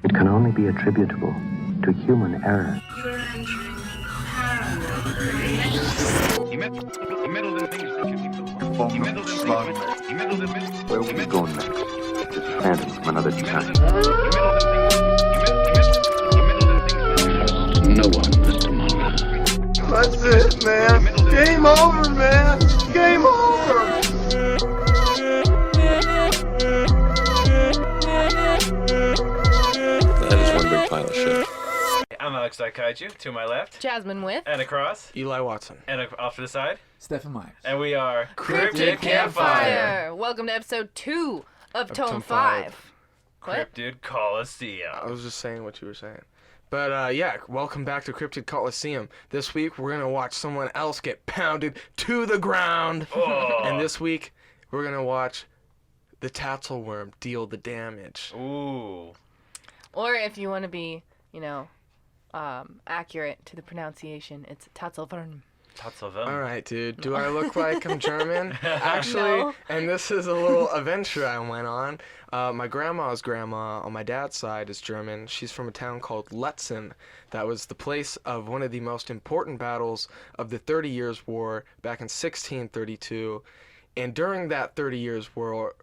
It can only be attributable to human error. You're entering paranormal. He meddled in things that you think will work. He meddled in things. He meddled in myths. Where will we go next? It's a phantom from another time. He meddled in things. No one, Mr. Muller. That's it, man. Game over, man. Game over. That is one big pile of shit. I'm Alex Kaiju, to my left. Jasmine with. And across. Eli Watson. And off to the side. Stephen Myers. And we are Cryptid Campfire. Welcome to episode 2 of Tome 5. What? Cryptid Coliseum. I was just saying what you were saying. But, yeah, welcome back to Cryptid Coliseum. This week, we're going to watch someone else get pounded to the ground. Oh. And this week, we're going to watch the Tatzelwurm deal the damage. Ooh. Or if you want to be, accurate to the pronunciation, it's Tatzelwurm. Tatzelwurm. All right, dude. Do I look like I'm German? Actually, No. and this is a little adventure I went on. My grandma's grandma on my dad's side is German. She's from a town called Lutzen. That was the place of one of the most important battles of the 30 Years' War back in 1632. And during that 30 Years' War,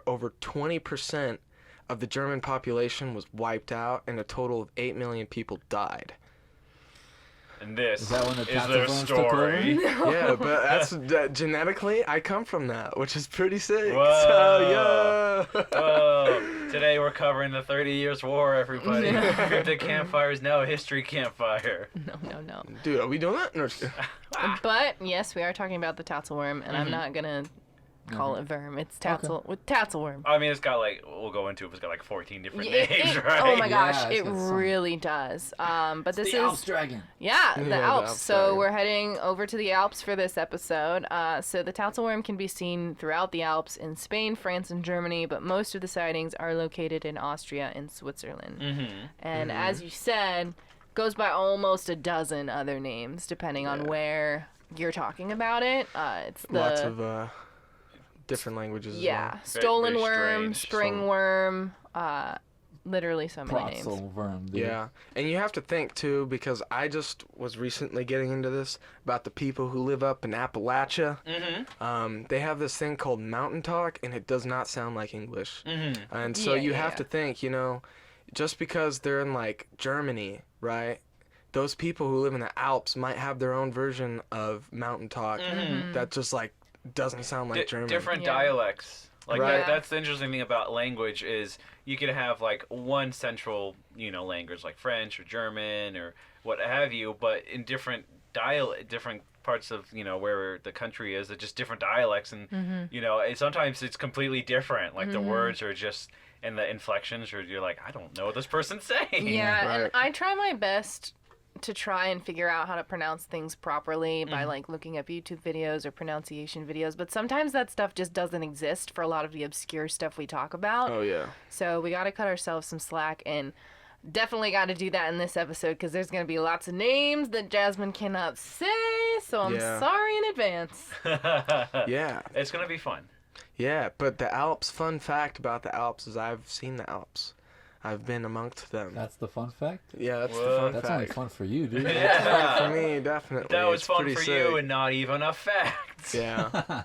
over 20% of the German population was wiped out, and a total of 8 million people died. And this Is that when the their Tatzelwurms took story. Yeah, but that's genetically, I come from that, which is pretty sick. Whoa. So, yeah. Whoa. Today we're covering the 30 Years' War, everybody. Cryptid Campfire is now a history campfire. No. Dude, are we doing that? No. But, yes, we are talking about the Tatzelwurm, and I'm not going to call it Worm. It's Tatzelwurm. I mean, it's got we'll go into it, it's got 14 different It- names, it- right? Oh my gosh, Yeah, it's it got some. really does. But this the is Alps dragon. Yeah, the the Alps. Alps So dragon. we're heading over to the Alps for this episode. So the Tatzelwurm can be seen throughout the Alps in Spain, France, and Germany, but most of the sightings are located in Austria and Switzerland. Mm-hmm. And as you said, goes by almost a dozen other names depending on where you're talking about it. It's the Lots of different languages as well. stolen very worm, strange. spring worm, literally so many names. Tatzelwurm, dude. Yeah, and you have to think, too, because I just was recently getting into this, about the people who live up in Appalachia. Mm-hmm. They have this thing called mountain talk, and it does not sound like English. Mm-hmm. And so Yeah, you yeah, have yeah. to think, just because they're in, Germany, right? Those people who live in the Alps might have their own version of mountain talk that just, doesn't sound like German. Different Yeah. dialects. Right. That's the interesting thing about language is you could have one central, language like French or German or what have you, but in different different parts of, where the country is, it's just different dialects and, sometimes it's completely different. The words are just, and the inflections, or you're like, I don't know what this person's saying. Yeah, Right. and I try my best to try and figure out how to pronounce things properly by looking up YouTube videos or pronunciation videos, but sometimes that stuff just doesn't exist for a lot of the obscure stuff we talk about. Oh, yeah. So we got to cut ourselves some slack, and definitely got to do that in this episode because there's going to be lots of names that Jasmine cannot say, so I'm Yeah. sorry in advance. Yeah. It's going to be fun. Yeah, but the Alps, fun fact about the Alps is I've seen the Alps. I've been amongst them. That's the fun fact? Yeah, that's the Whoa. fun That's fact. only fun for you, dude. Yeah. For me, definitely. That was It's fun pretty for sick. you and not even a fact. Yeah.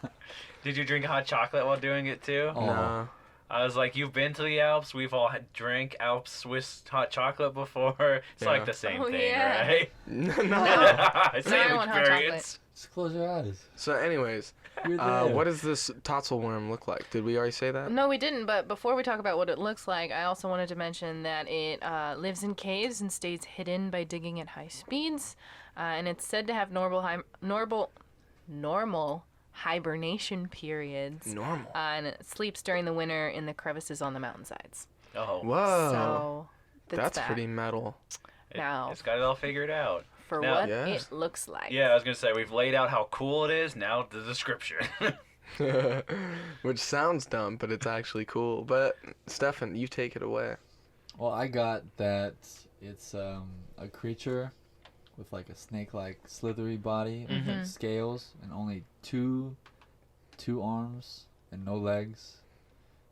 Did you drink hot chocolate while doing it too? Oh. No. I was like, you've been to the Alps. We've all drank Alps Swiss hot chocolate before. It's Yeah. like the same Oh, thing, yeah. right? No. Same I want hot experience. Just close your eyes. So, anyways, You're there. what does this Tatzelwurm look like? Did we already say that? No, we didn't, but before we talk about what it looks like, I also wanted to mention that it lives in caves and stays hidden by digging at high speeds, and it's said to have normal hibernation periods, Normal. and it sleeps during the winter in the crevices on the mountainsides. Oh, Whoa. So That's that. pretty metal. Now. It's got it all figured out. For Now- what Yes. it looks like. Yeah, I was gonna say we've laid out how cool it is. Now the description. Which sounds dumb, but it's actually cool. But, Stefan, you take it away. Well, I got that it's a creature with a snake-like slithery body with scales and only two arms and no legs.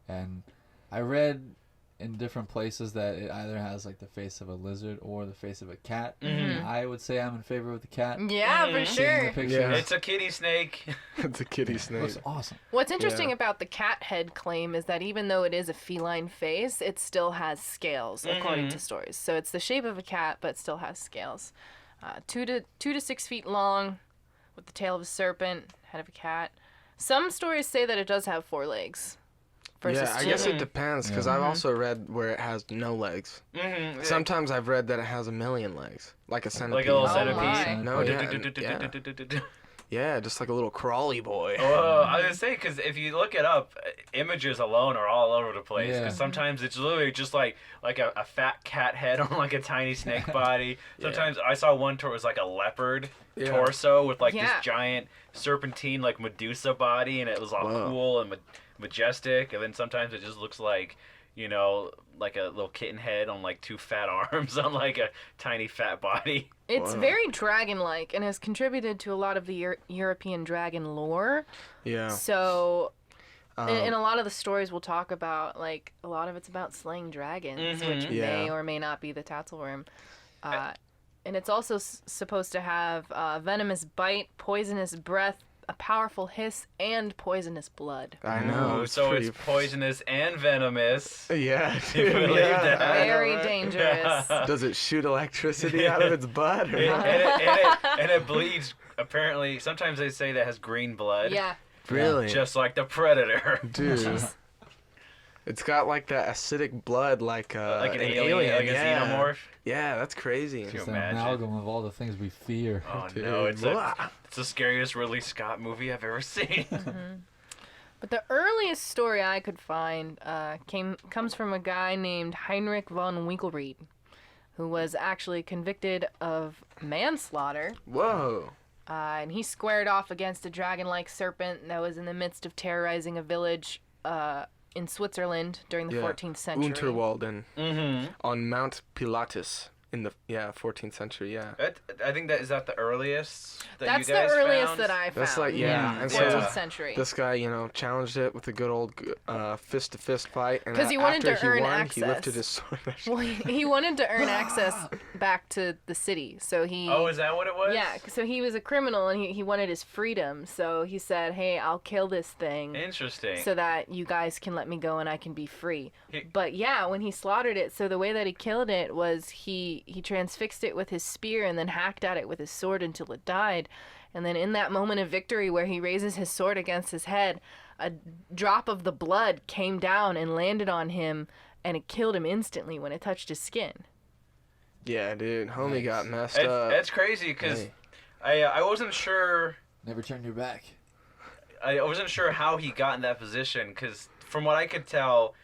And I read in different places that it either has like the face of a lizard or the face of a cat. Mhm. I would say I'm in favor of the cat. Yeah, for Seeing the sure. pictures, Yeah. It's a kitty snake. It's a kitty snake. looks awesome. What's interesting Yeah. about the cat head claim is that even though it is a feline face, it still has scales, according to stories. So it's the shape of a cat, but still has scales. 2 to 6 feet long, with the tail of a serpent, head of a cat. Some stories say that it does have 4 legs. Versus Yeah, I 2. guess it depends, because Yeah. I've also read where it has no legs. Mm-hmm. Sometimes I've read that it has a million legs, like a centipede. Like a little Oh centipede. my. No, yeah, yeah, just like a little crawly boy. Oh, I was gonna say, because if you look it up, images alone are all over the place. Yeah. Because sometimes it's literally just like a fat cat head on like a tiny snake body. Sometimes I saw one where it was like a leopard Yeah. torso with like Yeah. this giant serpentine like Medusa body, and it was all Whoa. cool and majestic. And then sometimes it just looks like, you know, like a little kitten head on like 2 fat arms on like a tiny fat body. It's Wow. very dragon-like and has contributed to a lot of the European dragon lore. Yeah. So, Um, in a lot of the stories we'll talk about, like, a lot of it's about slaying dragons, which may Yeah. or may not be the Tatzelwurm. And it's also supposed to have venomous bite, poisonous breath, a powerful hiss, and poisonous blood. I know. Ooh, so pretty- it's poisonous and venomous. Yeah, You dude, believe yeah. that? Very dangerous. Does it shoot electricity out of its butt? Or not? And it bleeds. Apparently, sometimes they say that it has green blood. Yeah. Really? Just like the predator. Dude. It's got like that acidic blood, like like an alien, like a yeah. xenomorph. Yeah, that's crazy. Can you It's an imagine? amalgam of all the things we fear. Oh Dude, no, it's blah. the scariest Ridley Scott movie I've ever seen. But the earliest story I could find comes from a guy named Heinrich von Winkelried, who was actually convicted of manslaughter. Whoa. And he squared off against a dragon-like serpent that was in the midst of terrorizing a village in Switzerland during the 14th century. Unterwalden Mm-hmm. on Mount Pilatus in the 14th century. Yeah. I think is that the earliest that That's you guys the earliest found? that I found. That's like and so 14th century. this guy, challenged it with a good old fist to fist fight, and 'Cause he wanted after to earn he won, access. he lifted his sword. Well, he wanted to earn access back to the city, so he... Oh, is that what it was? Yeah, so he was a criminal and he wanted his freedom. So he said, hey, I'll kill this thing Interesting. so that you guys can let me go and I can be free. He- But yeah, when he slaughtered it, so the way that he killed it was he transfixed it with his spear and then hacked at it with his sword until it died. And then in that moment of victory where he raises his sword against his head, a drop of the blood came down and landed on him, and it killed him instantly when it touched his skin. Yeah, dude, homie got messed It's, up. it's crazy because Hey. I wasn't sure. Never turn your back. I wasn't sure how he got in that position because from what I could tell,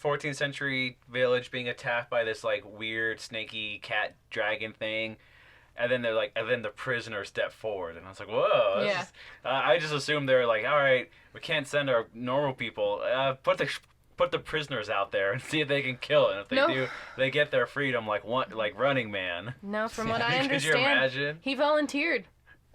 14th century village being attacked by this like weird snaky cat dragon thing, and then the prisoner stepped forward, and I was like, whoa. Yeah. I just assumed they were like, all right, we can't send our normal people. Put the prisoners out there and see if they can kill it. And if they No. do, they get their freedom like Running Man. No, from what I Could you understand, imagine? he volunteered.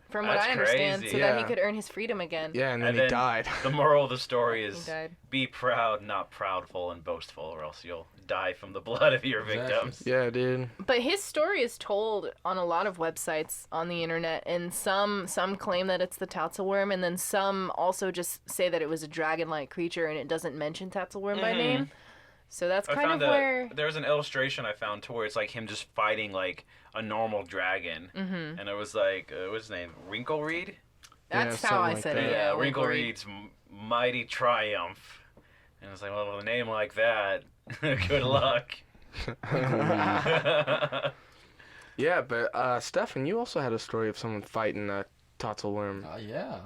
From what That's I understand, crazy. so that he Yeah. could earn his freedom again. Yeah, and then he then died. The moral of the story is He died. be proud, not proudful and boastful, or else you'll die from the blood of your Exactly. victims. Yeah, dude. But his story is told on a lot of websites on the internet, and some claim that it's the Tatzelwurm, and then some also just say that it was a dragon-like creature, and it doesn't mention Tatzelwurm by name. So that's I kind found of where... there's an illustration I found to where it's like him just fighting like a normal dragon, and it was like what's his name, Wrinklereed? That's Yeah, how I something said like it. that. Yeah, Wrinklereed's mighty triumph, and it's like, well, with a name like that, good luck. Yeah, but Stefan, you also had a story of someone fighting a Tatzelwurm. Yeah.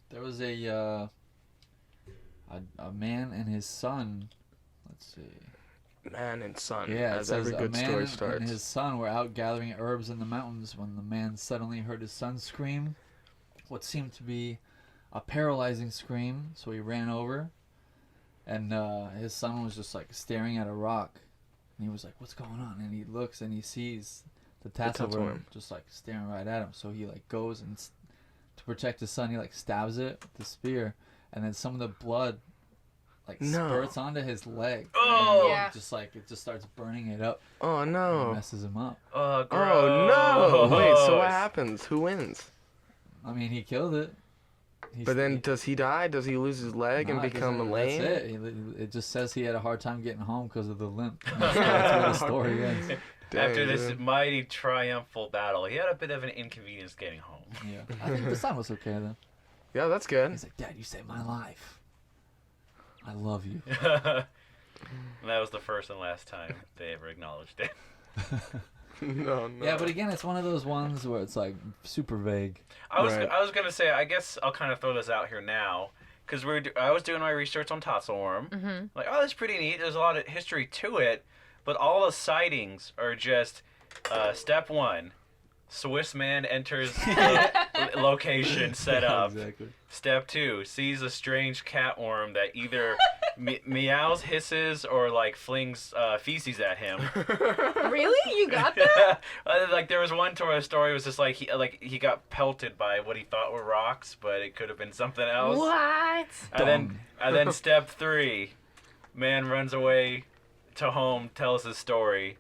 There was a man and his son. Let's see. Man and son, Yeah, it as says every a good man story and starts. his son were out gathering herbs in the mountains when the man suddenly heard his son scream, what seemed to be a paralyzing scream. So he ran over, and his son was just like staring at a rock, and he was like, "What's going on?" And he looks and he sees the Tatzelwurm Tatzelwurm. just like staring right at him. So he like goes and to protect his son, he like stabs it with the spear, and then some of the blood like No. spurts onto his leg. Oh. Yeah. Just like it just starts burning it up. Oh And no. messes him up. Oh, gross. Oh no. Wait, so what happens? Who wins? I mean, he killed it. But then does he die? Does he lose his leg and become lame? That's it. It just says he had a hard time getting home because of the limp. That's where the story ends. Dang, After this dude. mighty triumphal battle, he had a bit of an inconvenience getting home. Yeah, I think the son was okay though. Yeah, that's good. He's like, Dad, you saved my life. I love you. And that was the first and last time they ever acknowledged it. No. Yeah, but again, it's one of those ones where it's like super vague. I was Right. gonna say, I guess I'll kind of throw this out here now, because I was doing my research on Tatzelwurm. Mm-hmm. Like, oh, that's pretty neat. There's a lot of history to it, but all the sightings are just step one. Swiss man enters the location set up. Exactly. Step 2, sees a strange catworm that either meows, hisses, or like flings feces at him. Really? You got that? Like there was one story was just like he got pelted by what he thought were rocks, but it could have been something else. What? And then step 3, man runs away to home, tells his story,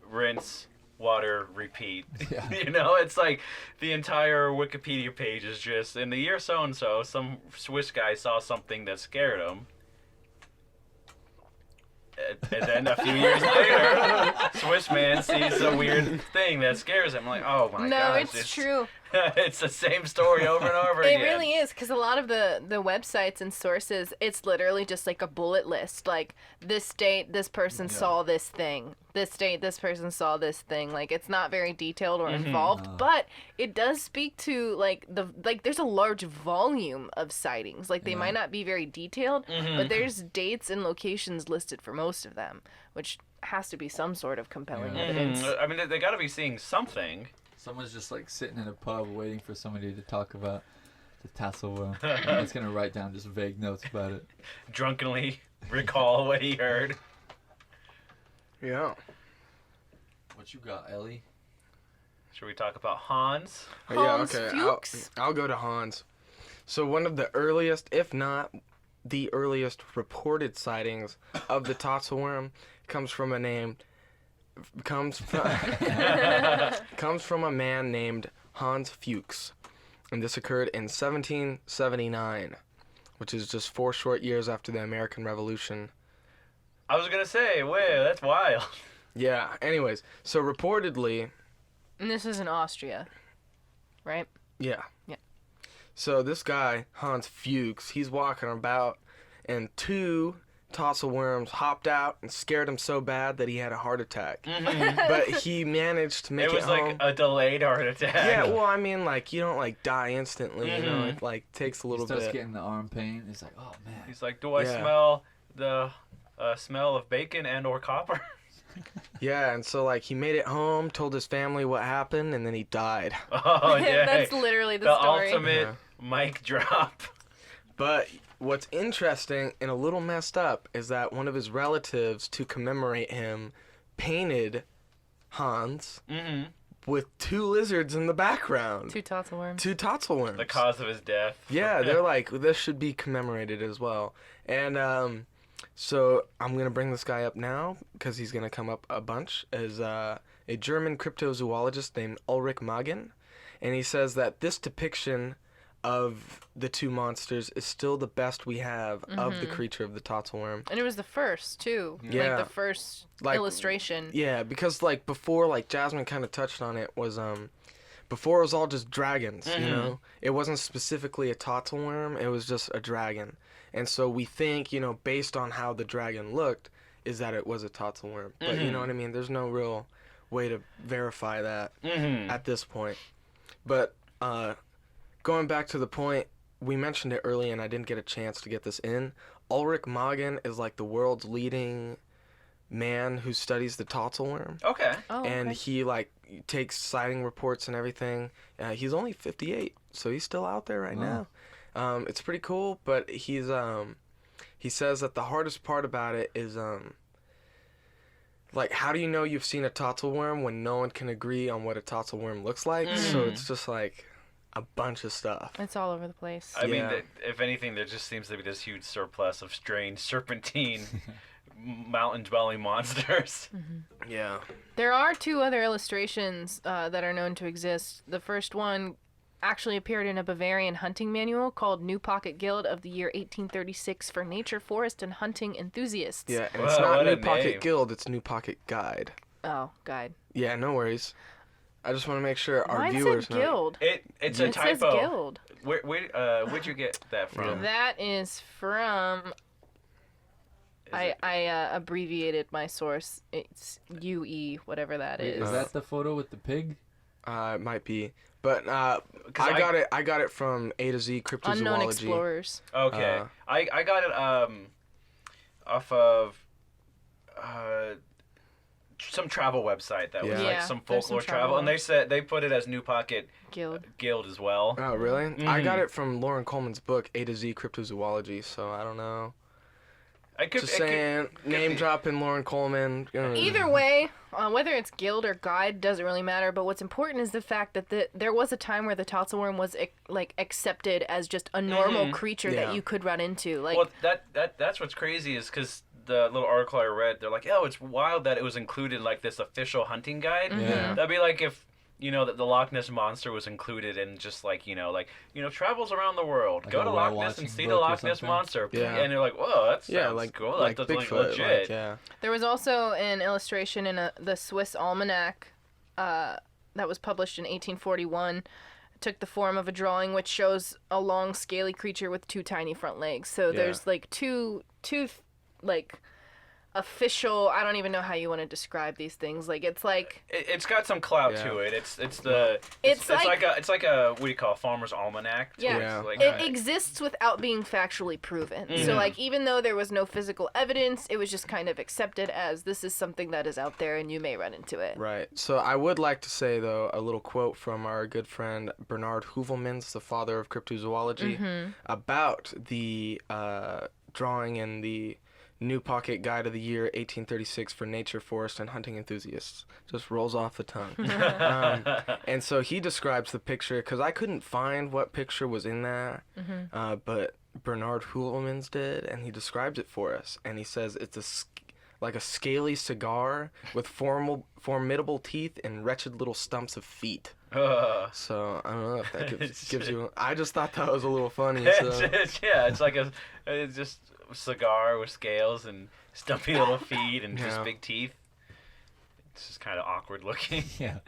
rinse, water, repeat. Yeah. You know, it's like the entire Wikipedia page is just in the year so and so, some Swiss guy saw something that scared him. And then a few years later, Swiss man sees a weird thing that scares him. Like, oh my No, gosh. it's true. It's the same story over and over It again. really is, because a lot of the websites and sources, it's literally just like a bullet list. Like, this date, this person saw this thing. This date, this person saw this thing. Like, it's not very detailed or involved, but it does speak to, like, there's a large volume of sightings. Like, they might not be very detailed, but there's dates and locations listed for most of them, which has to be some sort of compelling evidence. I mean, they got to be seeing something. Someone's just like sitting in a pub waiting for somebody to talk about the Tatzelwurm. He's gonna write down just vague notes about it. Drunkenly recall what he heard. Yeah. What you got, Ellie? Should we talk about Hans? Hans Okay. Fuchs? I'll go to Hans. So one of the earliest, if not the earliest, reported sightings of the Tatzelwurm comes from a man named Hans Fuchs, and this occurred in 1779, which is just 4 short years after the American Revolution. I was gonna say, wait, that's wild. Yeah. Anyways, so reportedly, And this is in Austria, right? yeah. Yeah. So this guy Hans Fuchs, he's walking about, and 2 Tatzelwurms hopped out and scared him so bad that he had a heart attack. But he managed to make it was home. like a delayed heart attack. Yeah, well, I mean, like, you don't, like, die instantly, you know? It, like, takes a He little starts bit. getting the arm pain. He's like, oh man. He's like, do I Yeah. smell the smell of bacon and or copper? Yeah, and so, like, he made it home, told his family what happened, and then he died. Oh, yeah. That's literally the the story. ultimate Yeah. mic drop. But what's interesting and a little messed up is that one of his relatives, to commemorate him, painted Hans with 2 lizards in the background. 2 Tatzelwurms. 2 Tatzelwurms. The cause of his death. Yeah, they're like, this should be commemorated as well. And so I'm going to bring this guy up now because he's going to come up a bunch as a German cryptozoologist named Ulrich Magen. And he says that this depiction of the 2 monsters is still the best we have of the creature of the Tatzelwurm. And it was the first, too. Yeah. Like, the first Like, illustration. Yeah, because, like, before, like, Jasmine kind of touched on it, was, before it was all just dragons, you know? It wasn't specifically a Tatzelwurm, it was just a dragon. And so we think, you know, based on how the dragon looked, is that it was a Tatzelwurm. But, you know what I mean? There's no real way to verify that at this point. But, going back to the point, we mentioned it earlier and I didn't get a chance to get this in. Ulrich Magen is like the world's leading man who studies the Tatzelwurm. Okay. Oh, And okay. he, like, takes sighting reports and everything. He's only 58, so he's still out there right now. It's pretty cool, but he says that the hardest part about it is, like, how do you know you've seen a Tatzelwurm when no one can agree on what a Tatzelwurm looks like? So it's just like, a bunch of stuff. It's all over the place. I mean, Yeah. if anything, there just seems to be this huge surplus of strange serpentine mountain-dwelling monsters. Yeah. There are 2 other illustrations that are known to exist. The first one actually appeared in a Bavarian hunting manual called New Pocket Guild of the year 1836 for nature, forest, and hunting enthusiasts. Yeah, and Wow, it's not what New a Pocket name. Guild, it's New Pocket Guide. Oh, guide. Yeah, no worries. I just want to make sure our Mine viewers said know. guild. It's a It says typo. guild. Where'd you get that from? That is from... I abbreviated my source. It's UE, whatever that Wait, is. is that the photo with the pig? It might be. But I I got it from A to Z Cryptozoology. Unknown Explorers. Okay. I got it off of some travel website that was Yeah. like Yeah, some there's some folklore travel travel, and they said they put it as New Pocket Guild. as well. Oh, really? I got Mhm. it from Lauren Coleman's book, A to Z Cryptozoology, so I don't know. I could Just saying, name be. dropping Lauren Coleman. Either way, whether it's guild or guide doesn't really matter. But what's important is the fact that there was a time where the Tatzelwurm was accepted as just a normal creature Yeah. that you could run into. Like, Well, that's what's crazy is because the little article I read, they're like, oh, it's wild that it was included in, like, this official hunting guide. Yeah. That'd be like if the Loch Ness monster was included in just like travels around the world. Like Go a to Loch Ness whale-watching and see the book or Loch Ness something? monster. Yeah. And you're like, whoa, that's cool. like That's Bigfoot, legit. yeah. there was also an illustration in the Swiss Almanac that was published in 1841. It took the form of a drawing which shows a long, scaly creature with 2 tiny front legs. So there's like two official. I don't even know how you want to describe these things. Like it's like It's got some clout Yeah. to it. It's like- like a what do you call a farmer's almanac? Yeah. Yeah. It's like it exists without being factually proven. So like even though there was no physical evidence, it was just kind of accepted as this is something that is out there and you may run into it. Right. So I would like to say, though, a little quote from our good friend Bernard Heuvelmans, the father of cryptozoology, about the drawing in the New Pocket Guide of the year 1836 for nature, forest, and hunting enthusiasts. Just rolls off the tongue. And so he describes the picture, because I couldn't find what picture was in that, but Bernard Heuvelmans did, and he describes it for us. And he says it's like a scaly cigar with formidable teeth and wretched little stumps of feet. So I don't know if that gives you. I just thought that was a little funny. So. It's like it's just a cigar with scales and stumpy little feet and just Yeah. big teeth. It's just kind of awkward looking. Yeah.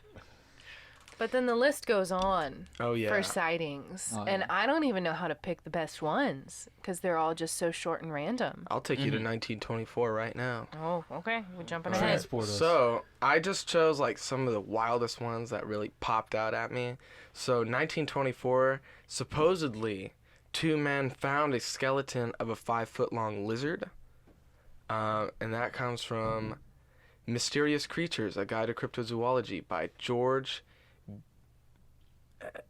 But then the list goes on Oh yeah. for sightings. Oh, And yeah. I don't even know how to pick the best ones because they're all just so short and random. I'll take you to 1924 right now. Oh, okay. We're jumping ahead. Transport us. So I just chose like some of the wildest ones that really popped out at me. So 1924, supposedly 2 men found a skeleton of a 5-foot-long lizard. And that comes from Mysterious Creatures, A Guide to Cryptozoology by George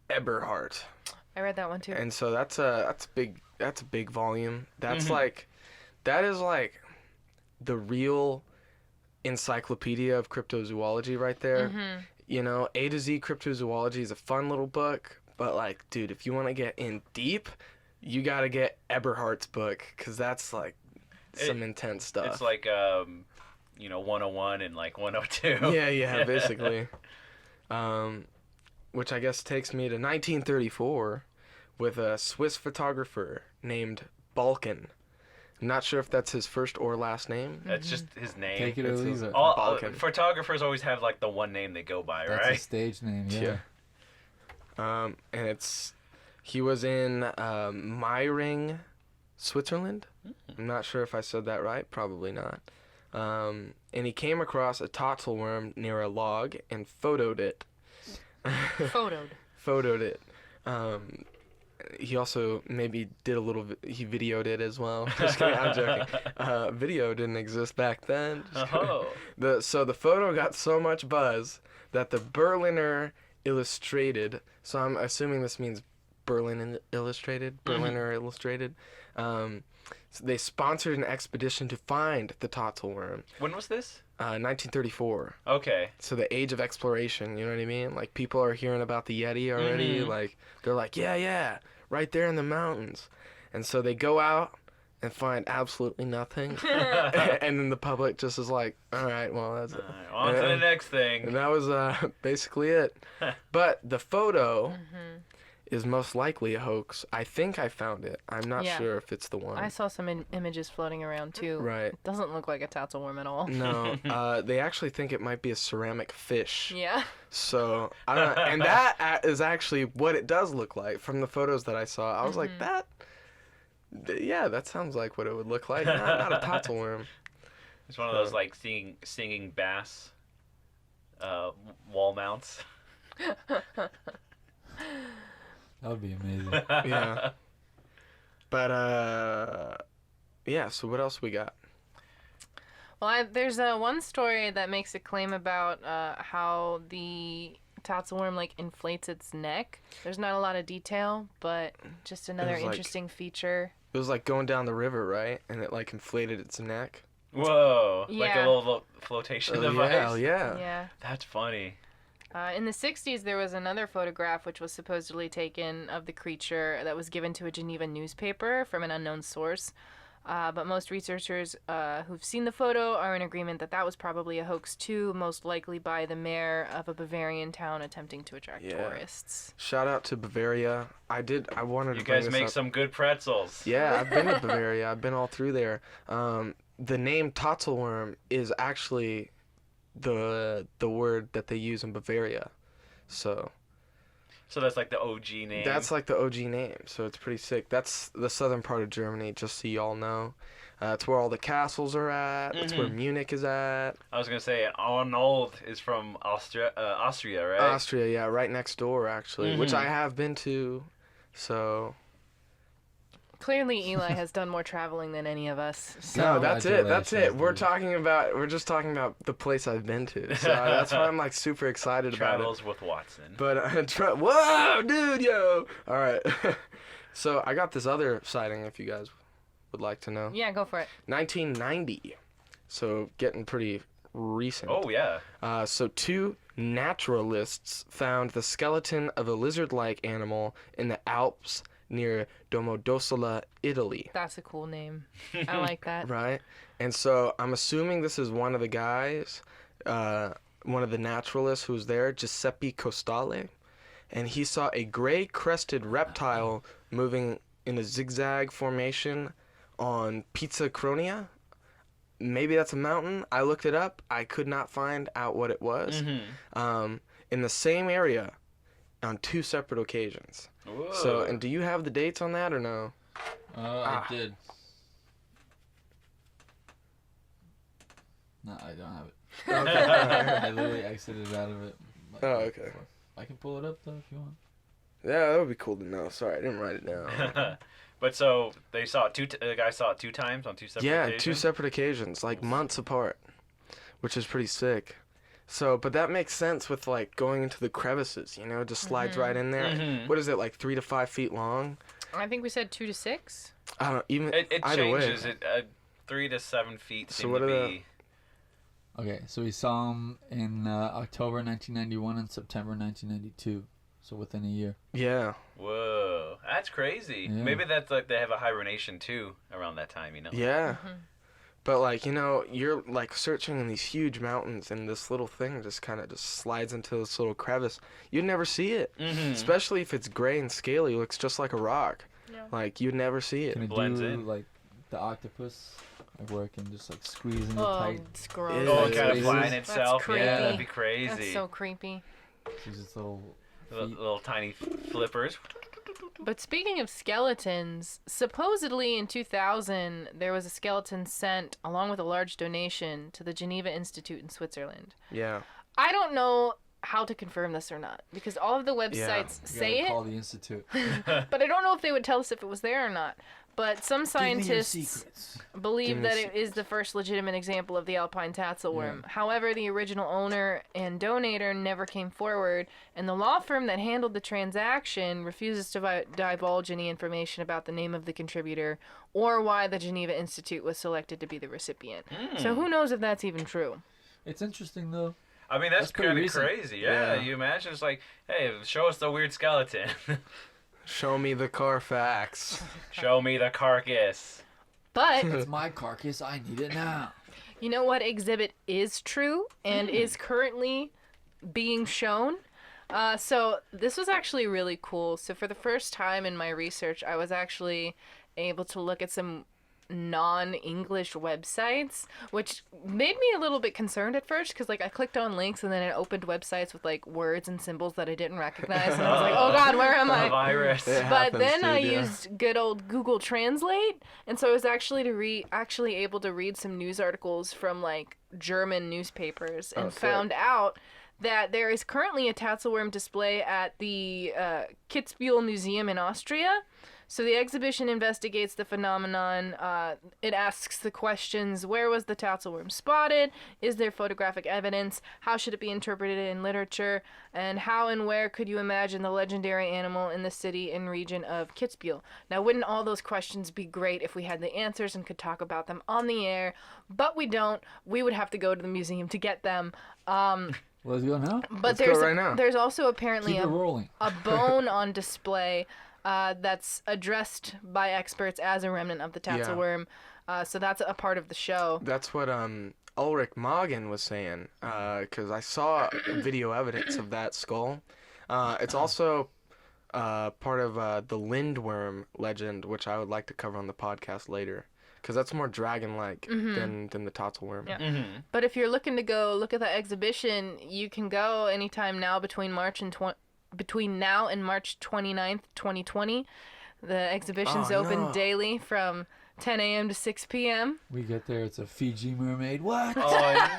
Eberhardt. I read that one too. And so that's a big volume. That's that is like the real encyclopedia of cryptozoology right there. A to Z Cryptozoology is a fun little book, but like, dude, if you want to get in deep, you got to get Eberhardt's book, because that's like some intense stuff. It's like 101 and like 102. yeah, basically. Which I guess takes me to 1934 with a Swiss photographer named Balkan. I'm not sure if that's his first or last name. That's just his name. Take it or It's leave it. All Balkan. photographers always have like the one name they go by, That's right? a stage name, yeah. And he was in Meiring, Switzerland. I'm not sure if I said that right. Probably not. And he came across a Tatzelwurm near a log and photoed it. Photoed it. He also maybe did a little. He videoed it as well. Just kidding. I'm joking. Video didn't exist back then. Just kidding. So the photo got so much buzz that the Berliner Illustrated. So I'm assuming this means Berlin Illustrated. Berliner Illustrated. So they sponsored an expedition to find the Tatzelwurm. When was this? 1934. Okay. So the age of exploration, you know what I mean? Like, people are hearing about the Yeti already. Like, they're like, yeah, right there in the mountains. And so they go out and find absolutely nothing. And then the public just is like, all right, well, that's it. On to the next thing. And that was basically it. But the photo is most likely a hoax. I think I found it. I'm not sure if it's the one. I saw some images floating around too. Right. It doesn't look like a Tatzelwurm at all. No, they actually think it might be a ceramic fish. Yeah. So, I don't know. And that is actually what it does look like from the photos that I saw. I was like, that sounds like what it would look like. Not a Tatzelwurm. It's one of those, like, singing bass wall mounts. That would be amazing. Yeah. But, yeah, so what else we got? Well, there's one story that makes a claim about how the Tatzelwurm, like, inflates its neck. There's not a lot of detail, but just another interesting feature. It was like going down the river, right? And it, like, inflated its neck. Whoa. Yeah. Like a little flotation device. Yeah. That's funny. In the 60s, there was another photograph which was supposedly taken of the creature that was given to a Geneva newspaper from an unknown source. But most researchers who've seen the photo are in agreement that that was probably a hoax too, most likely by the mayor of a Bavarian town attempting to attract tourists. Shout out to Bavaria. I wanted to bring this up. You guys make some good pretzels. Yeah, I've been to Bavaria. I've been all through there. The name Tatzelwurm is actually the word that they use in Bavaria. So that's like the OG name. That's like the OG name, so it's pretty sick. That's the southern part of Germany, just so y'all know. It's where all the castles are at. It's where Munich is at. I was going to say, Arnold is from Austria, right? Austria, yeah, right next door, actually, which I have been to, so... Clearly, Eli has done more traveling than any of us. So. No, that's it. We're just talking about the place I've been to. So that's why I'm like super excited about it. Travels with Watson. But whoa, dude, yo. All right. So I got this other sighting if you guys would like to know. Yeah, go for it. 1990. So getting pretty recent. Oh, yeah. So 2 naturalists found the skeleton of a lizard-like animal in the Alps near Domodossola, Italy. That's a cool name. I like that. Right? And so I'm assuming this is one of the guys, one of the naturalists who was there, Giuseppe Costale, and he saw a gray-crested reptile moving in a zigzag formation on Pizza Cronia. Maybe that's a mountain. I looked it up. I could not find out what it was. In the same area on 2 separate occasions. Whoa. So, and do you have the dates on that or no? I did. No, I don't have it. Okay. I literally exited out of it. Oh, okay. I can pull it up, though, if you want. Yeah, that would be cool to know. Sorry, I didn't write it down. But so, they saw it the guy saw it 2 times on 2 separate occasions? 2 separate occasions, like months apart, which is pretty sick. So, but that makes sense with, like, going into the crevices, you know, it just slides right in there. What is it, like 3 to 5 feet long? I think we said 2 to 6. I don't even, It either changes. way. 3 to 7 feet So seem what to are be... Okay, so we saw him in October 1991 and September 1992, so within a year. Yeah. Whoa, that's crazy. Yeah. Maybe that's like they have a hibernation too around that time, you know? Yeah. But, like, you know, you're, like, searching in these huge mountains, and this little thing just kind of just slides into this little crevice. You'd never see it. Especially if it's gray and scaly. It looks just like a rock. Yeah. Like, you'd never see it. Can it blends do, in. like, the octopus? Like, where it can just, like, squeeze into Oh, tight. it's gross. It Oh, is. kind of That's flying itself. creepy. Yeah, that'd be crazy. That's so creepy. Use its little feet. Little tiny flippers. But speaking of skeletons, supposedly in 2000, there was a skeleton sent along with a large donation to the Geneva Institute in Switzerland. Yeah. I don't know how to confirm this or not because all of the websites You say gotta it, call the institute. but I don't know if they would tell us if it was there or not. But some Give me your scientists secrets. believe Give me that the it is the first legitimate example of the alpine tatzelworm. Yeah. However, the original owner and donator never came forward, and the law firm that handled the transaction refuses to divulge any information about the name of the contributor or why the Geneva Institute was selected to be the recipient. So who knows if that's even true? It's interesting though. I mean, that's pretty kind of recent. crazy. Yeah, Yeah. you imagine it's like, hey, show us the weird skeleton. Show me the Carfax. Show me the carcass. But It's my carcass. I need it now. you know what exhibit is true and is currently being shown? So this was actually really cool. So for the first time in my research, I was actually able to look at some non-English websites, which made me a little bit concerned at first because like I clicked on links and then it opened websites with like words and symbols that I didn't recognize and I was like, oh god, where am A I? virus. Yeah. But happens, then I dude, yeah. used good old Google Translate, and so I was actually able to read some news articles from like German newspapers and sick. found out that there is currently a Tatzelwurm display at the Kitzbühel Museum in Austria. So the exhibition investigates the phenomenon. It asks the questions: where was the Tatzelwurm spotted? Is there photographic evidence? How should it be interpreted in literature? And how and where could you imagine the legendary animal in the city and region of Kitzbühel? Now, wouldn't all those questions be great if we had the answers and could talk about them on the air? But we don't. We would have to go to the museum to get them. Let's go now. But Let's go there's right now. there's also apparently Keep it rolling. a bone on display that's addressed by experts as a remnant of the Tatzelwurm. So that's a part of the show. That's what Ulrich Magen was saying, because I saw video evidence of that skull. It's also part of the Lindworm legend, which I would like to cover on the podcast later, because that's more dragon-like than the Tatzelwurm. Yeah. But if you're looking to go look at the exhibition, you can go anytime now between now and March 29th, 2020. The exhibition's open daily from 10 a.m. to 6 p.m. We get there. It's a Fiji mermaid. What? Oh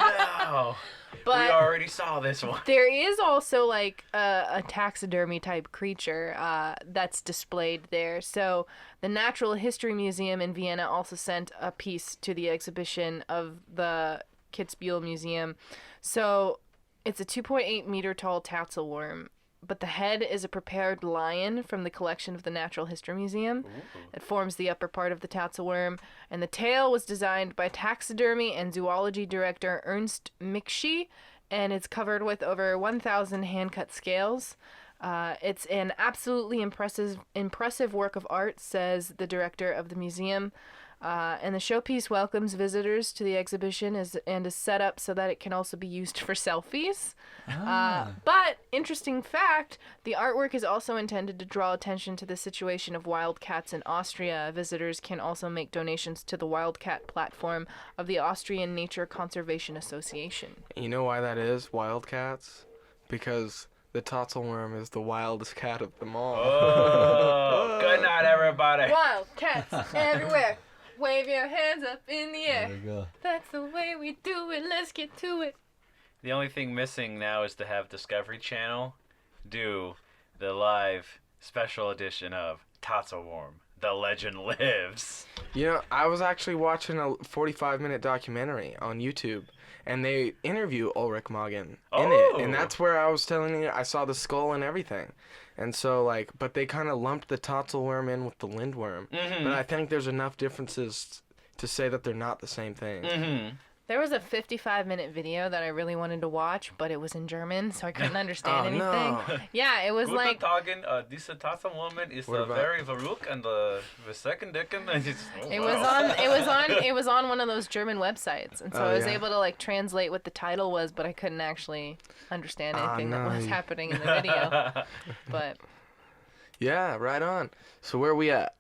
no! But we already saw this one. there is also like a taxidermy type creature that's displayed there. So the Natural History Museum in Vienna also sent a piece to the exhibition of the Kitzbühel Museum. So it's a 2.8 meter tall Tatzelwurm, but the head is a prepared lion from the collection of the Natural History Museum. It forms the upper part of the Tatzelwurm, and the tail was designed by taxidermy and zoology director Ernst Mikschi, and it's covered with over 1,000 hand-cut scales. It's an absolutely impressive work of art, says the director of the museum. And the showpiece welcomes visitors to the exhibition and is set up so that it can also be used for selfies. But, interesting fact, the artwork is also intended to draw attention to the situation of wildcats in Austria. Visitors can also make donations to the wildcat platform of the Austrian Nature Conservation Association. You know why that is, wildcats? Because the Tatzelwurm is the wildest cat of them all. Oh, good night, everybody. Wildcats everywhere! Wave your hands up in the There air. we go. That's the way we do it. Let's get to it. The only thing missing now is to have Discovery Channel do the live special edition of Tatzelwurm: The Legend Lives. You know, I was actually watching a 45-minute documentary on YouTube, and they interview Ulrich Magen in it, and that's where I was telling you I saw the skull and everything. And so, like, but they kind of lumped the Tatzelwurm in with the Lindworm. But I think there's enough differences to say that they're not the same thing. There was a 55-minute video that I really wanted to watch, but it was in German, so I couldn't understand anything. No. Yeah, it was Guten like... Tagen, diese Tatzelwoman is What about- very verrückt and the second dicken. It was on one of those German websites, and so Oh, I was yeah. able to like translate what the title was, but I couldn't actually understand anything that was no. happening in the video. But Yeah, right on. So where are we at?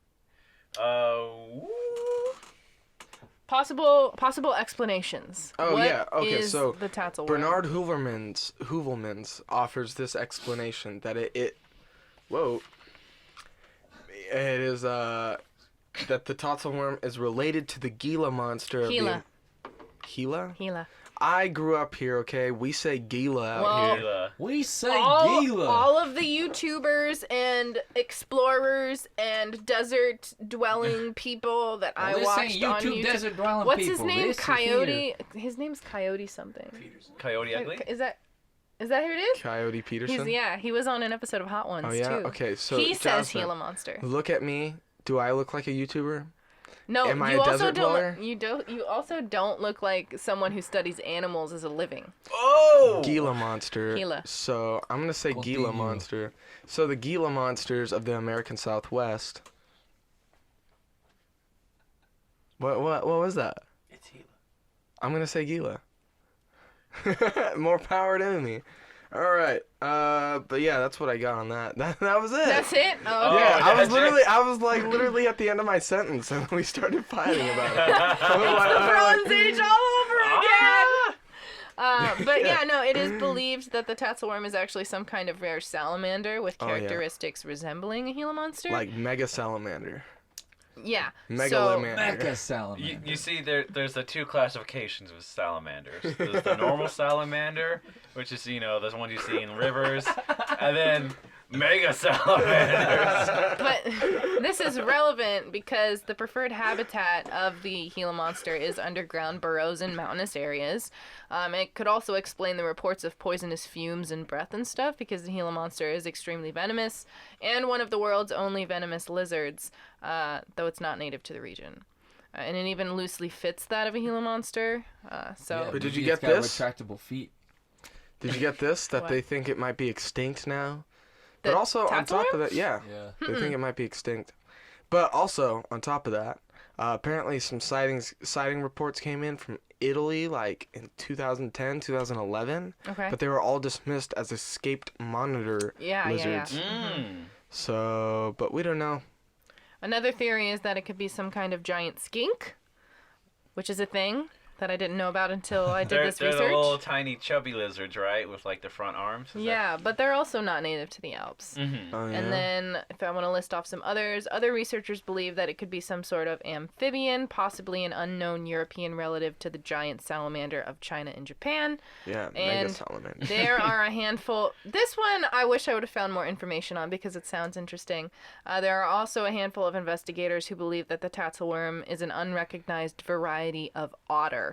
Woo. possible explanations. Oh, What yeah, okay, is so the Tatzelwurm? Bernard Heuvelmans offers this explanation that it is that the Tatzelwurm is related to the Gila monster of Gila. Gila? Gila. I grew up here, okay? We say Gila out here. We say all, Gila. all of the YouTubers and explorers and desert dwelling people that I this watched ain't on YouTube YouTube. desert dwelling What's people. his name? This is Coyote. His name's Coyote something. Coyote Ugly? Is that who it is? Coyote Peterson? He was on an episode of Hot Ones Oh, yeah? too. Okay, so he says Jasmine, Gila monster. look at me. Do I look like a YouTuber? No, Am I you a also desert don't. dweller? You also don't look like someone who studies animals as a living. Oh! Gila monster. Gila. So I'm gonna say Gila Continue. monster. So the Gila monsters of the American Southwest. What was that? It's Gila. I'm gonna say Gila. More power to me. All right. But yeah, that's what I got on that. That was it. That's it. Oh, Yeah, Oh, I was that's it. literally at the end of my sentence, and we started fighting about it. the Bronze Age all over again. Ah! But yeah, no, it is believed that the Tatzelwurm is actually some kind of rare salamander with Oh, yeah. characteristics resembling a Gila monster. Like mega salamander. yeah. Megalamander. Mecha salamander. You see, there's the two classifications of salamanders. There's the normal salamander, which is, the one you see in rivers, and then mega salamanders. But this is relevant because the preferred habitat of the Gila monster is underground burrows in mountainous areas. It could also explain the reports of poisonous fumes and breath and stuff because the Gila monster is extremely venomous and one of the world's only venomous lizards, though it's not native to the region. And it even loosely fits that of a Gila monster. Yeah, But did you it's get got this? retractable feet. Did you get this? That What? they think it might be extinct now? The But also on top of Tatzelwurm? that, yeah, Yeah. they think it might be extinct. But also on top of that, apparently some sighting reports came in from Italy, like in 2010, 2011. Okay. But they were all dismissed as escaped monitor Yeah. lizards. So, but we don't know. Another theory is that it could be some kind of giant skink, which is a thing that I didn't know about until I did this They're research. the little tiny chubby lizards, right? With like the front arms. Is Yeah, but they're also not native to the Alps. Oh, yeah? And then, if I want to list off some others, other researchers believe that it could be some sort of amphibian, possibly an unknown European relative to the giant salamander of China and Japan. Yeah, and mega salamander. There are a handful. This one I wish I would have found more information on because it sounds interesting. There are also a handful of investigators who believe that the Tatzelwurm is an unrecognized variety of otter.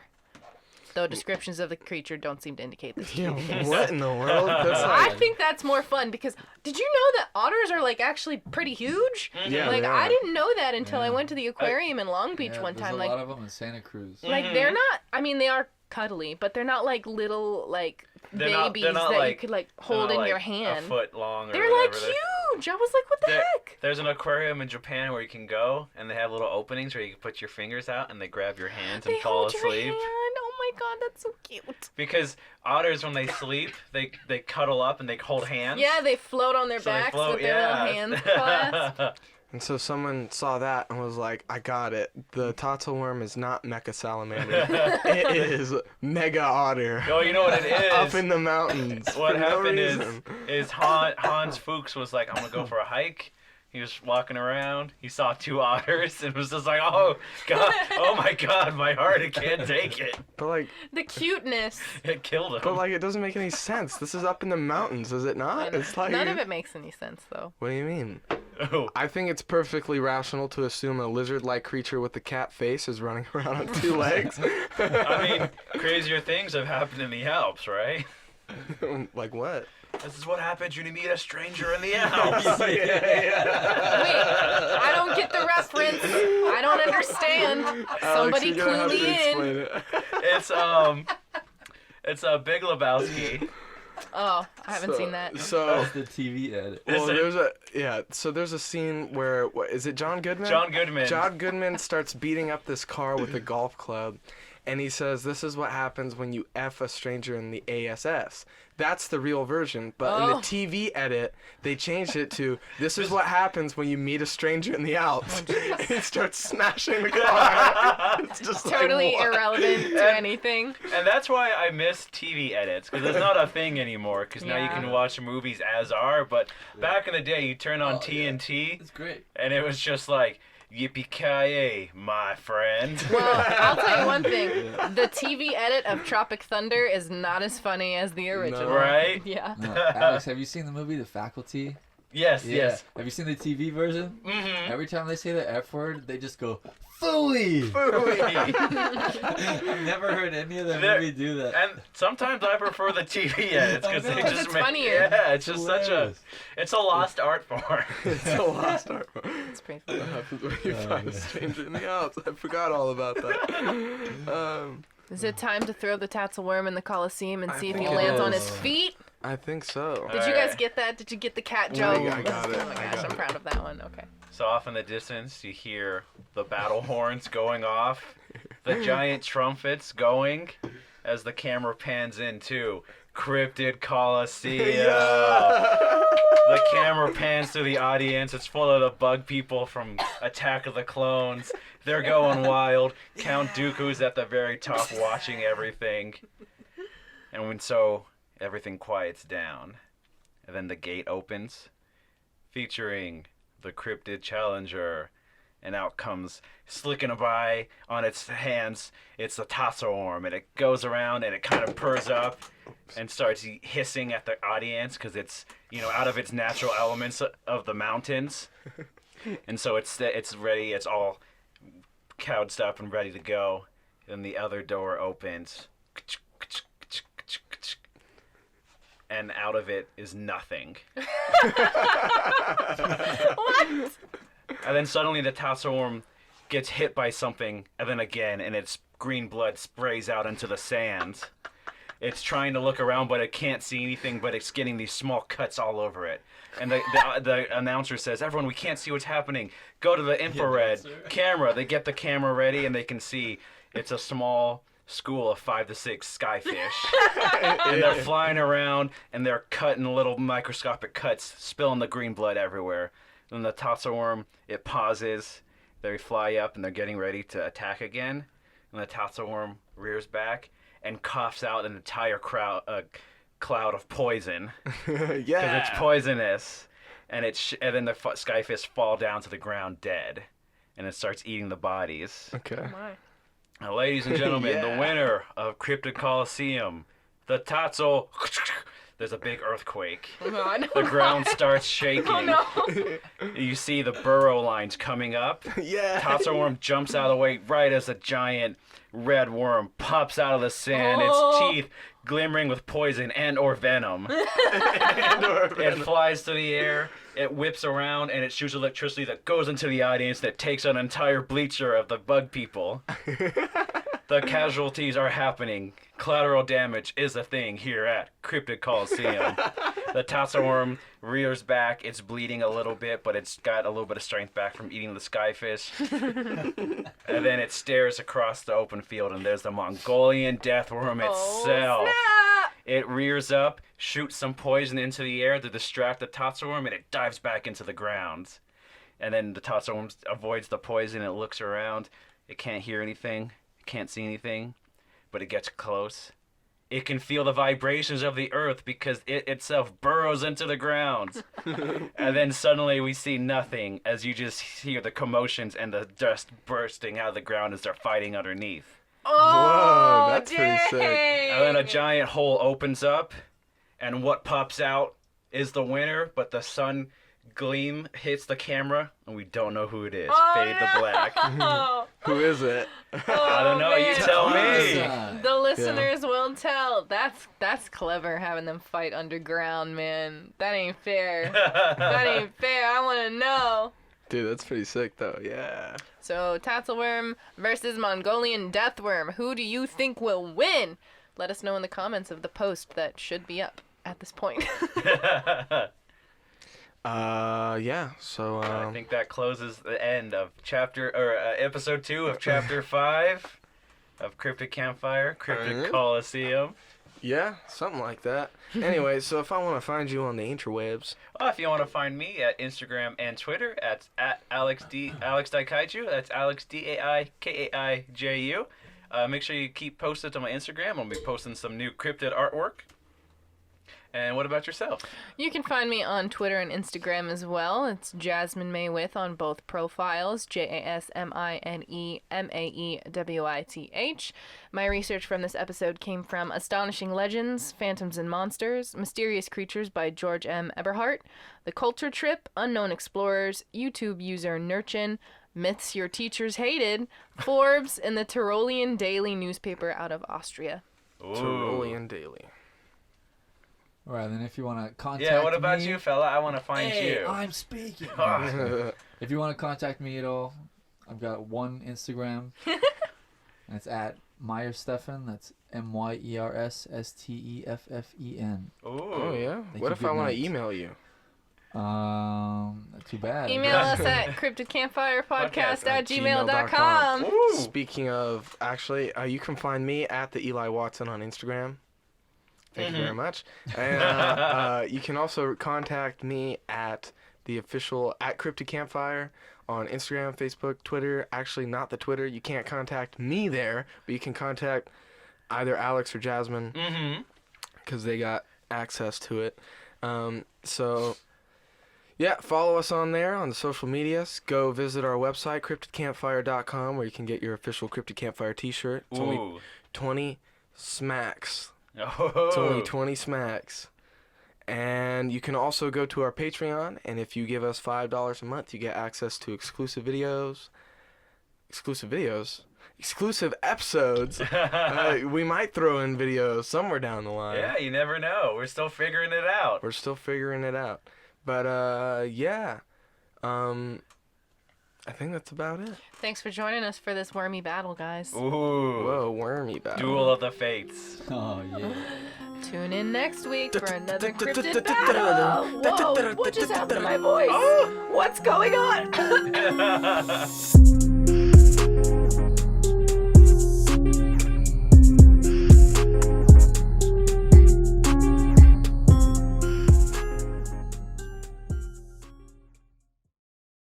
Though descriptions of the creature don't seem to indicate this. Yeah, what in the world? That's like, I think that's more fun because did you know that otters are like actually pretty huge? Yeah, Like they I are. didn't know that until I Yeah. went to the aquarium in Long Beach Yeah, one there's time. a Like lot of them in Santa Cruz. they're not. I mean, they are cuddly, but they're not like little like They're babies not that you like- could like They're hold not, in like, your hand. A foot long or They're like whatever. huge. I was like, what the heck? There's an aquarium in Japan where you can go, and they have little openings where you can put your fingers out, and they grab your hands and They fall hold your asleep. hand. Oh my god, that's so cute. Because otters, when they sleep, they cuddle up and they hold hands. Yeah, they float on their So they backs float, with their little hands clasped. and so someone saw that and was like, I got it. The Tatzelwurm is not mecha salamander. It is mega otter. Oh, you know what it is? Up in the mountains. What for no happened reason. is Hans Fuchs was like, I'm gonna go for a hike. He was walking around. He saw two otters and was just like, oh god, oh my god, my heart, it can't take it. But like, The cuteness. It killed him. but like, it doesn't make any sense. This is up in the mountains, is it not? It's like, None of it makes any sense though. What do you mean? Oh. I think it's perfectly rational to assume a lizard-like creature with a cat face is running around on two legs. I mean, crazier things have happened in the Alps, right? Like what? This is what happens when you meet a stranger in the Alps. Wait, I don't get the reference. I don't understand. Somebody Alex, you're gonna have clue to me explain in. it. It's a Big Lebowski. Oh, I haven't seen that. So, That's the TV edit. well, Is it- there's a scene where is it John Goodman? John Goodman. John Goodman starts beating up this car with a golf club, and he says, "This is what happens when you F a stranger in the ASS." That's the real version, but in the Oh. TV edit, they changed it to, "This is what happens when you meet a stranger in the Alps." Oh, And he starts smashing the car. It's just Totally like, what? irrelevant to anything. And that's why I miss TV edits, because it's not a thing anymore, because now you Yeah. can watch movies as are, but back in the day, you turn on Oh, yeah. TNT, It's great. and it was just like, Yippee-ki-yay, my friend. Well, I'll tell you one thing. The TV edit of Tropic Thunder is not as funny as the original. Right? Yeah. No, Alex, have you seen the movie The Faculty? Yes, Yeah. yes. Have you seen the TV version? Mm-hmm. Every time they say the F word, they just go, Phooey! I've never heard any other movie do that. And sometimes I prefer the TV edits because they just it's make funnier. Yeah, it's just Hilarious. it's a lost art form. It's a lost art. It's pretty funny. What happens when you Oh, find a yeah. stranger in the Alps? I forgot all about that. Is it time to throw the Tatzelwurm in the Coliseum and I see if think he it lands on is. his feet? I think so. Did you guys get that? Did you get the cat joke? I got it. Oh my I gosh, got I'm it. proud of that one. Okay. So off in the distance, you hear the battle horns going off, the giant trumpets going, as the camera pans into Cryptid Coliseum. The camera pans to the audience. It's full of the bug people from Attack of the Clones. They're going wild. Count Dooku's at the very top watching everything. And so everything quiets down. And then the gate opens, featuring the Cryptid Challenger. And out comes, slicking by on its hands, it's the Tatzelwurm. And it goes around and it kind of purrs up and starts hissing at the audience because it's, out of its natural elements of the mountains. And so it's ready, it's all couched up and ready to go. Then the other door opens. And out of it is nothing. What? And then suddenly the Tatzelwurm gets hit by something, and then again, and its green blood sprays out into the sand. It's trying to look around, but it can't see anything, but it's getting these small cuts all over it. And the announcer says, everyone, we can't see what's happening. Go to the infrared camera. They get the camera ready, and they can see it's a small school of 5 to 6 skyfish. And they're flying around, and they're cutting little microscopic cuts, spilling the green blood everywhere. Then the Tatzelwurm, it pauses. They fly up, and they're getting ready to attack again. And the Tatzelwurm rears back and coughs out an entire cloud of poison. Yeah. Because it's poisonous. And then the skyfish fall down to the ground dead. And it starts eating the bodies. Okay. My. Now, ladies and gentlemen, Yeah. the winner of Cryptid Coliseum, the Tatzel. There's a big earthquake. Oh, no. The ground starts shaking. Oh no. You see the burrow lines coming up. Yeah. Tatzelwurm jumps out of the way right as a giant red worm pops out of the sand, Oh. its teeth glimmering with poison and or venom. It flies through the air, it whips around, and it shoots electricity that goes into the audience that takes an entire bleacher of the bug people. The casualties are happening. Collateral damage is a thing here at Cryptid Coliseum. The Tatzelwurm rears back. It's bleeding a little bit, but it's got a little bit of strength back from eating the skyfish. And then it stares across the open field, and there's the Mongolian deathworm itself. Snap. It rears up, shoots some poison into the air to distract the Tatzelwurm, and it dives back into the ground. And then the Tatzelwurm avoids the poison. It looks around. It can't hear anything. It can't see anything. But it gets close. It can feel the vibrations of the earth because it itself burrows into the ground. And then suddenly we see nothing as you just hear the commotions and the dust bursting out of the ground as they're fighting underneath. Oh, Whoa, that's pretty sick. dang. And then a giant hole opens up, and what pops out is the winner, but the sun gleam hits the camera, and we don't know who it is. Oh, Fade to black. no. Who is it? I don't know, you man. tell me. Awesome. The listeners will tell. That's clever having them fight underground, man. That ain't fair. That ain't fair. I want to know. Dude, that's pretty sick, though. Yeah. So, Tatzelwurm versus Mongolian Deathworm. Who do you think will win? Let us know in the comments of the post that should be up at this point. Yeah. So. I think that closes the end of episode 2 of chapter 5 of Cryptid Campfire, Cryptid Alright. Coliseum. Yeah, something like that. Anyway, so if I want to find you on the interwebs, If you want to find me at Instagram and Twitter, at Alex Daikaiju. That's Alex Daikaiju. Make sure you keep posted on my Instagram. I'll be posting some new cryptid artwork. And what about yourself? You can find me on Twitter and Instagram as well. It's Jasmine Maywith on both profiles, JasmineMaewith. My research from this episode came from Astonishing Legends, Phantoms and Monsters, Mysterious Creatures by George M. Eberhardt, The Culture Trip, Unknown Explorers, YouTube user Nurchin, Myths Your Teachers Hated, Forbes, and the Tyrolean Daily newspaper out of Austria. Ooh. Tyrolean Daily. All right, then if you want to contact me... Yeah, what about you, fella? I want to find you. I'm speaking. If you want to contact me at all, I've got one Instagram, and it's at Meyersteffen. That's MYERSSTEFFEN. Ooh. Oh, yeah? Thank What you, if I good want to night. email you? Too bad. Email us at cryptidcampfirepodcast@gmail.com. Ooh. Speaking of, actually, you can find me at the Eli Watson on Instagram. Thank you very much. And you can also contact me at the official at Cryptid Campfire on Instagram, Facebook, Twitter. Actually, not the Twitter. You can't contact me there, but you can contact either Alex or Jasmine because they got access to it. So, yeah, follow us on there on the social medias. Go visit our website, cryptidcampfire.com, where you can get your official Cryptid Campfire t-shirt. It's only 20 smacks. Oh. It's only 20 smacks. And you can also go to our Patreon, and if you give us $5 a month, you get access to exclusive videos. Exclusive episodes. We might throw in videos somewhere down the line. Yeah, you never know. We're still figuring it out. But, yeah. I think that's about it. Thanks for joining us for this wormy battle, guys. Ooh. Whoa, wormy battle. Duel of the Fates. Oh, yeah. Tune in next week for another cryptid battle. Whoa, what just happened to my voice? What's going on?